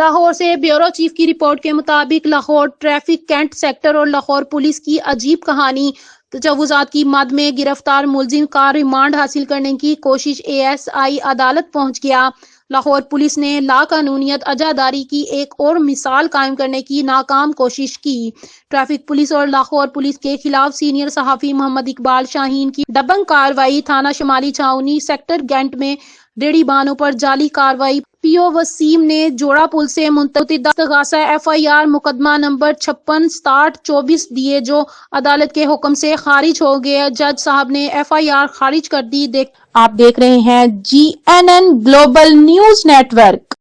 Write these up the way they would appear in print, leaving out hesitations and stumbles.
لاہور سے bureau chief کی report کے مطابق لاہور ٹریفک کینٹ سیکٹر اور لاہور پولیس کی عجیب کہانی۔ تجاوزات کی مد میں گرفتار ملزم کا ریمانڈ حاصل کرنے کی کوشش، ASI عدالت پہنچ گیا۔ لاہور پولیس نے لاقانونیت عزاداری کی ایک اور مثال قائم کرنے کی ناکام کوشش کی۔ ٹریفک پولیس اور لاہور پولیس کے خلاف سینئر صحافی محمد اقبال شاہین کی دبنگ کارروائی۔ تھانہ شمالی چھاؤنی سیکٹر گینٹ میں ریڑھی بانوں پر جعلی کارروائی۔ PO وسیم نے جوڑا پل سے متعدد استغاثہ FIR مقدمہ نمبر 56-67-24 دیے جو عدالت کے حکم سے خارج ہو گئے۔ جج صاحب نے FIR خارج کر دی۔ آپ دیکھ رہے ہیں GNN global news network.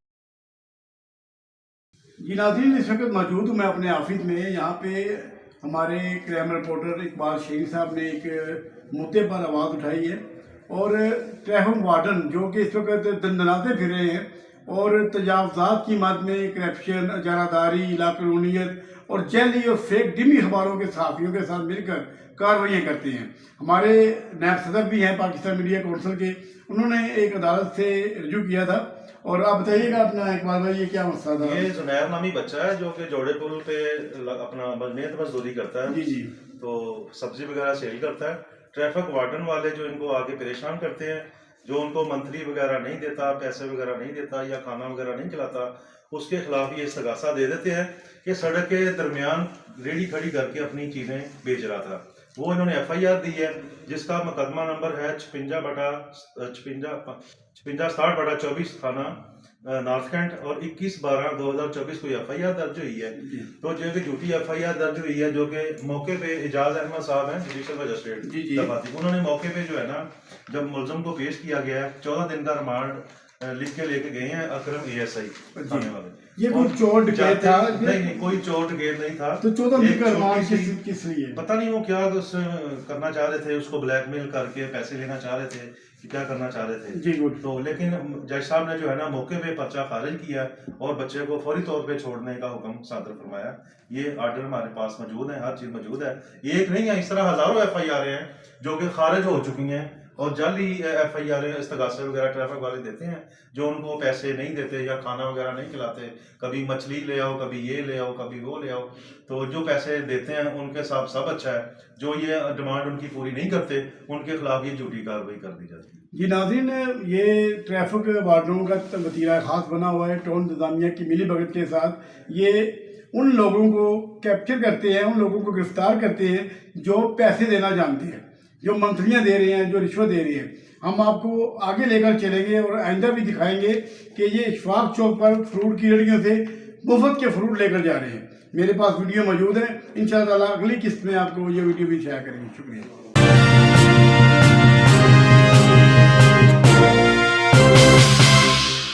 جی ناظرین، اس وقت موجود ہوں میں اپنے آفس میں۔ یہاں پہ ہمارے کرائم رپورٹر اقبال شاہین صاحب نے ایک مدعے پر آواز اٹھائی ہے، اور ٹریفک وارڈن جو کہ اس وقت دندناتے پھر رہے ہیں اور تجاوزات کی مد میں کرپشن، اجارہ لاقانونیت اور جعلی اور فیک ڈمی اخباروں کے صحافیوں کے ساتھ مل کر کارروائیاں کرتے ہیں۔ ہمارے نائب صدر بھی ہیں پاکستان میڈیا کونسل کے، انہوں نے ایک عدالت سے رجوع کیا تھا، اور آپ بتائیے گا اپنا اقبال بھائی، یہ کیا مسئلہ تھا؟ یہ زنیر نامی بچہ ہے جو کہ جوڑے پل پہ اپنا محنت مزدوری کرتا ہے، جی تو سبزی وغیرہ سیل کرتا ہے۔ ٹریفک وارڈن والے جو ان کو آگے پریشان کرتے ہیں، جو ان کو منتھلی وغیرہ نہیں دیتا، پیسے وغیرہ نہیں دیتا یا کھانا وغیرہ نہیں کھلاتا، اس کے خلاف یہ استغاثہ دے دیتے ہیں کہ سڑک کے درمیان ریڑھی کھڑی کر کے اپنی چیزیں بیچ رہا تھا۔ وہ انہوں نے FIR دی ہے جس کا مقدمہ نمبر ہے 56-67-24 تھانہ نارتھ کینٹ، اور 21/12/2024 کو FIR درج ہوئی ہے۔ تو جو کہ جھوٹی FIR درج ہوئی ہے، جو کہ موقع پہ اعجاز احمد صاحب ہیں جوڈیشل مجسٹریٹ دفاتی، انہوں نے موقع پہ جو ہے نا، جب ملزم کو پیش کیا گیا ہے، 14 دن کا ریمانڈ لکھ کے لے کے گئے ہیں اکرم ASI تھانے والے۔ یہ کوئی چور ڈکیت تھا؟ نہیں، کوئی چور ڈکیت نہیں تھا۔ تو 14 دن کا ریمانڈ کس لیے؟ پتہ نہیں وہ کیا کرنا چاہ رہے تھے، اس کو بلیک میل کر کے پیسے لینا چاہ رہے تھے کہ کیا کرنا چاہ رہے تھے۔ جی گڈ۔ تو لیکن جج صاحب نے جو ہے نا موقع پہ پرچہ خارج کیا اور بچے کو فوری طور پہ چھوڑنے کا حکم صادر فرمایا۔ یہ آرڈر ہمارے پاس موجود ہے، ہر چیز موجود ہے، ایک نہیں ہے، اس طرح ہزاروں FIR ہیں جو کہ خارج ہو چکی ہیں، اور جعلی FIR استغاثے وغیرہ ٹریفک والے دیتے ہیں، جو ان کو پیسے نہیں دیتے یا کھانا وغیرہ نہیں کھلاتے، کبھی مچھلی لے آؤ، کبھی یہ لے آؤ، کبھی وہ لے آؤ۔ تو جو پیسے دیتے ہیں ان کے ساتھ سب اچھا ہے، جو یہ ڈیمانڈ ان کی پوری نہیں کرتے ان کے خلاف یہ جھوٹی کارروائی کر دی جاتی ہے۔ جی ناظرین، یہ ٹریفک وارڈنوں کا وتیرہ خاص بنا ہوا ہے، ٹون انتظامیہ کی ملی بھگت کے ساتھ یہ ان لوگوں کو کیپچر کرتے ہیں، ان لوگوں کو گرفتار کرتے ہیں جو پیسے دینا جانتے ہیں، جو منتھلیاں دے رہے ہیں، جو رشوت دے رہے ہیں۔ ہم آپ کو آگے لے کر چلیں گے اور آئندہ بھی دکھائیں گے کہ یہ اشفاق چوک پر فروٹ کی ریڑھیوں سے مفت کے فروٹ لے کر جا رہے ہیں۔ میرے پاس ویڈیو موجود ہے، انشاءاللہ اگلی قسط میں آپ کو یہ ویڈیو بھی شیئر کریں گے۔ شکریہ۔